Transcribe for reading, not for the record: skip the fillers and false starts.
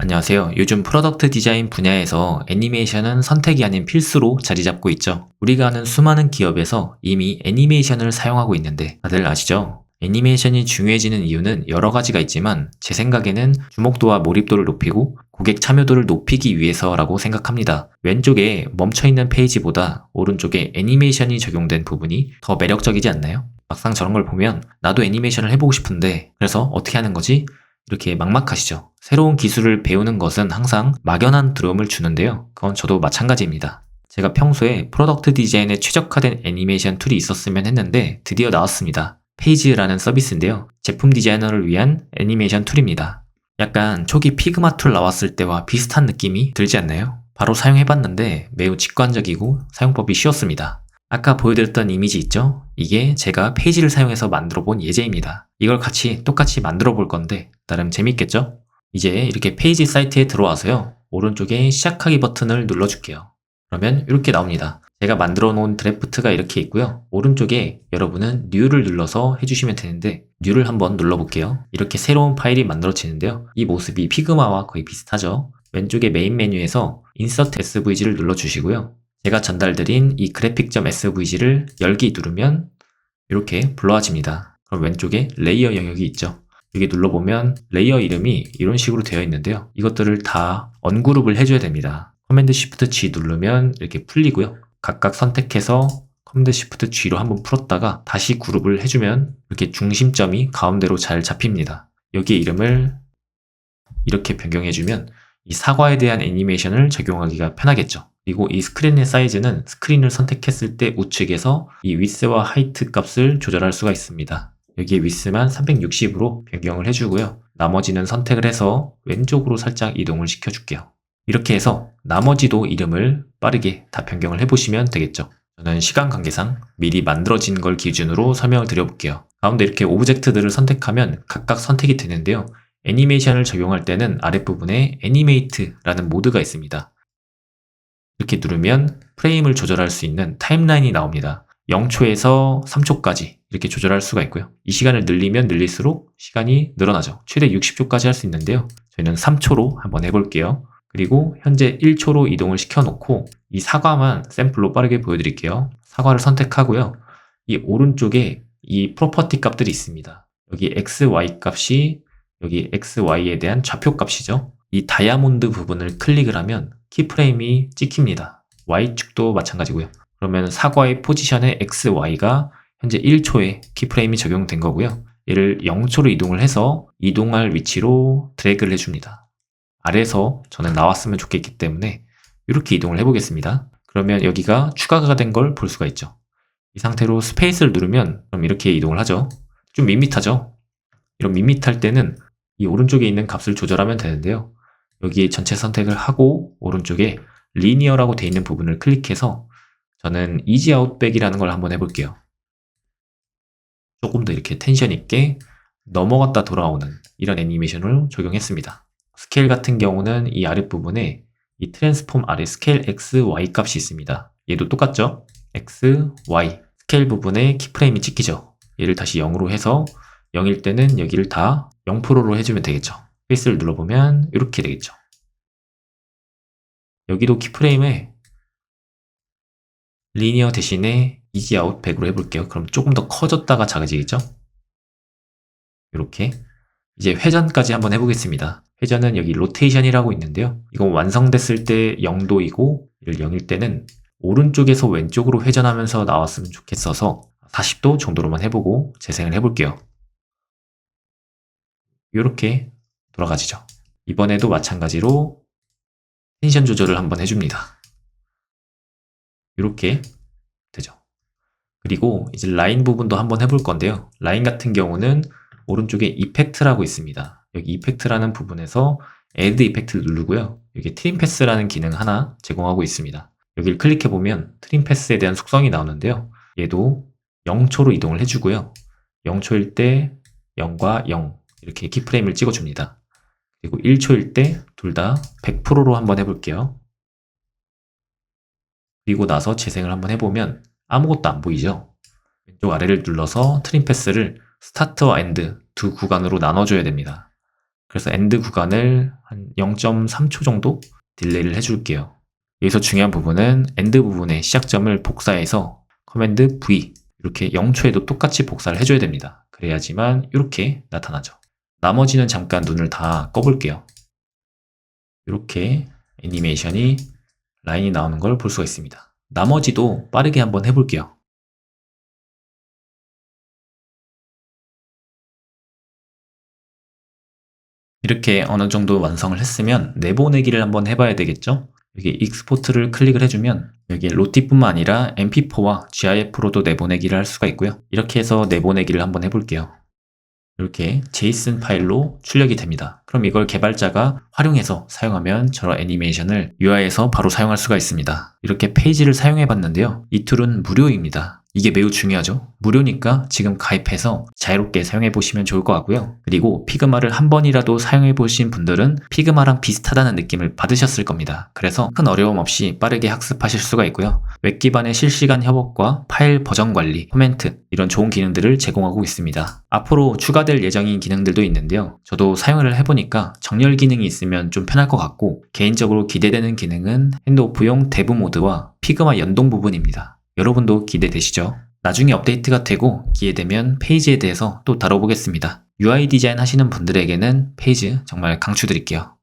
안녕하세요. 요즘 프로덕트 디자인 분야에서 애니메이션은 선택이 아닌 필수로 자리 잡고 있죠. 우리가 아는 수많은 기업에서 이미 애니메이션을 사용하고 있는데 다들 아시죠? 애니메이션이 중요해지는 이유는 여러 가지가 있지만 제 생각에는 주목도와 몰입도를 높이고 고객 참여도를 높이기 위해서라고 생각합니다. 왼쪽에 멈춰있는 페이지보다 오른쪽에 애니메이션이 적용된 부분이 더 매력적이지 않나요? 막상 저런 걸 보면 나도 애니메이션을 해보고 싶은데 그래서 어떻게 하는 거지? 이렇게 막막하시죠? 새로운 기술을 배우는 것은 항상 막연한 두려움을 주는데요. 그건 저도 마찬가지입니다. 제가 평소에 프로덕트 디자인에 최적화된 애니메이션 툴이 있었으면 했는데 드디어 나왔습니다. 페이지라는 서비스인데요. 제품 디자이너를 위한 애니메이션 툴입니다. 약간 초기 피그마 툴 나왔을 때와 비슷한 느낌이 들지 않나요? 바로 사용해봤는데 매우 직관적이고 사용법이 쉬웠습니다. 아까 보여드렸던 이미지 있죠? 이게 제가 페이지를 사용해서 만들어 본 예제입니다. 이걸 같이 똑같이 만들어 볼 건데 나름 재밌겠죠? 이제 이렇게 페이지 사이트에 들어와서요. 오른쪽에 시작하기 버튼을 눌러줄게요. 그러면 이렇게 나옵니다. 제가 만들어 놓은 드래프트가 이렇게 있고요. 오른쪽에 여러분은 New를 눌러서 해주시면 되는데 New를 한번 눌러볼게요. 이렇게 새로운 파일이 만들어지는데요. 이 모습이 피그마와 거의 비슷하죠? 왼쪽에 메인 메뉴에서 Insert SVG를 눌러주시고요. 제가 전달드린 이 graphic.svg를 열기 누르면 이렇게 불러와집니다. 그럼 왼쪽에 레이어 영역이 있죠. 여기 눌러보면 레이어 이름이 이런 식으로 되어 있는데요. 이것들을 다 언그룹을 해줘야 됩니다. 커맨드 쉬프트 G 누르면 이렇게 풀리고요. 각각 선택해서 커맨드 쉬프트 G로 한번 풀었다가 다시 그룹을 해주면 이렇게 중심점이 가운데로 잘 잡힙니다. 여기 이름을 이렇게 변경해주면 이 사과에 대한 애니메이션을 적용하기가 편하겠죠. 그리고 이 스크린의 사이즈는 스크린을 선택했을 때 우측에서 이 위스와 하이트 값을 조절할 수가 있습니다. 여기에 위스만 360으로 변경을 해주고요. 나머지는 선택을 해서 왼쪽으로 살짝 이동을 시켜줄게요. 이렇게 해서 나머지도 이름을 빠르게 다 변경을 해보시면 되겠죠. 저는 시간 관계상 미리 만들어진 걸 기준으로 설명을 드려볼게요. 가운데 이렇게 오브젝트들을 선택하면 각각 선택이 되는데요. 애니메이션을 적용할 때는 아랫부분에 애니메이트라는 모드가 있습니다. 이렇게 누르면 프레임을 조절할 수 있는 타임라인이 나옵니다. 0초에서 3초까지 이렇게 조절할 수가 있고요. 이 시간을 늘리면 늘릴수록 시간이 늘어나죠. 최대 60초까지 할 수 있는데요. 저희는 3초로 한번 해볼게요. 그리고 현재 1초로 이동을 시켜놓고 이 사과만 샘플로 빠르게 보여드릴게요. 사과를 선택하고요. 이 오른쪽에 이 프로퍼티 값들이 있습니다. 여기 x, y 값이 여기 x, y에 대한 좌표 값이죠. 이 다이아몬드 부분을 클릭을 하면 키프레임이 찍힙니다. Y축도 마찬가지고요. 그러면 사과의 포지션에 X, Y가 현재 1초에 키프레임이 적용된 거고요. 얘를 0초로 이동을 해서 이동할 위치로 드래그를 해줍니다. 아래에서 저는 나왔으면 좋겠기 때문에 이렇게 이동을 해보겠습니다. 그러면 여기가 추가가 된 걸 볼 수가 있죠. 이 상태로 스페이스를 누르면 그럼 이렇게 이동을 하죠. 좀 밋밋하죠? 이런 밋밋할 때는 이 오른쪽에 있는 값을 조절하면 되는데요. 여기 전체 선택을 하고 오른쪽에 리니어라고 되어 있는 부분을 클릭해서 저는 이지 아웃백이라는 걸 한번 해볼게요. 조금 더 이렇게 텐션 있게 넘어갔다 돌아오는 이런 애니메이션을 적용했습니다. 스케일 같은 경우는 이 아랫부분에 이 트랜스폼 아래 스케일 X, Y 값이 있습니다. 얘도 똑같죠? X, Y 스케일 부분에 키프레임이 찍히죠. 얘를 다시 0으로 해서 0일 때는 여기를 다 0%로 해주면 되겠죠. 스페이스를 눌러보면 이렇게 되겠죠. 여기도 키프레임에 리니어 대신에 이지 아웃 100으로 해볼게요. 그럼 조금 더 커졌다가 작아지겠죠? 이렇게 이제 회전까지 한번 해보겠습니다. 회전은 여기 로테이션이라고 있는데요. 이건 완성됐을 때 0도이고 0일 때는 오른쪽에서 왼쪽으로 회전하면서 나왔으면 좋겠어서 40도 정도로만 해보고 재생을 해볼게요. 이렇게 돌아가지죠. 이번에도 마찬가지로 텐션 조절을 한번 해줍니다. 이렇게 되죠. 그리고 이제 라인 부분도 한번 해볼 건데요. 라인 같은 경우는 오른쪽에 이펙트라고 있습니다. 여기 이펙트라는 부분에서 Add 이펙트를 누르고요. 여기 트림 패스라는 기능 하나 제공하고 있습니다. 여기를 클릭해보면 트림 패스에 대한 속성이 나오는데요. 얘도 0초로 이동을 해주고요. 0초일 때 0과 0 이렇게 키프레임을 찍어줍니다. 그리고 1초일 때 둘 다 100%로 한번 해볼게요. 그리고 나서 재생을 한번 해보면 아무것도 안 보이죠? 왼쪽 아래를 눌러서 트림 패스를 스타트와 엔드 두 구간으로 나눠줘야 됩니다. 그래서 엔드 구간을 한 0.3초 정도 딜레이를 해줄게요. 여기서 중요한 부분은 엔드 부분의 시작점을 복사해서 커맨드 V 이렇게 0초에도 똑같이 복사를 해줘야 됩니다. 그래야지만 이렇게 나타나죠. 나머지는 잠깐 눈을 다 꺼볼게요. 이렇게 애니메이션이 라인이 나오는 걸 볼 수가 있습니다. 나머지도 빠르게 한번 해볼게요. 이렇게 어느 정도 완성을 했으면 내보내기를 한번 해봐야 되겠죠? 여기 익스포트를 클릭을 해주면 여기 로티뿐만 아니라 mp4와 gif로도 내보내기를 할 수가 있고요. 이렇게 해서 내보내기를 한번 해볼게요. 이렇게 JSON 파일로 출력이 됩니다. 그럼 이걸 개발자가 활용해서 사용하면 저런 애니메이션을 UI에서 바로 사용할 수가 있습니다. 이렇게 페이지를 사용해 봤는데요. 이 툴은 무료입니다. 이게 매우 중요하죠. 무료니까 지금 가입해서 자유롭게 사용해 보시면 좋을 것 같고요. 그리고 피그마를 한 번이라도 사용해 보신 분들은 피그마랑 비슷하다는 느낌을 받으셨을 겁니다. 그래서 큰 어려움 없이 빠르게 학습하실 수가 있고요. 웹 기반의 실시간 협업과 파일 버전 관리, 코멘트 이런 좋은 기능들을 제공하고 있습니다. 앞으로 추가될 예정인 기능들도 있는데요. 저도 사용을 해보니까 정렬 기능이 있으면 좀 편할 것 같고 개인적으로 기대되는 기능은 핸드오프용 데브 모드와 피그마 연동 부분입니다. 여러분도 기대되시죠? 나중에 업데이트가 되고 기회되면 페이지에 대해서 또 다뤄보겠습니다. UI 디자인 하시는 분들에게는 페이지 정말 강추드릴게요.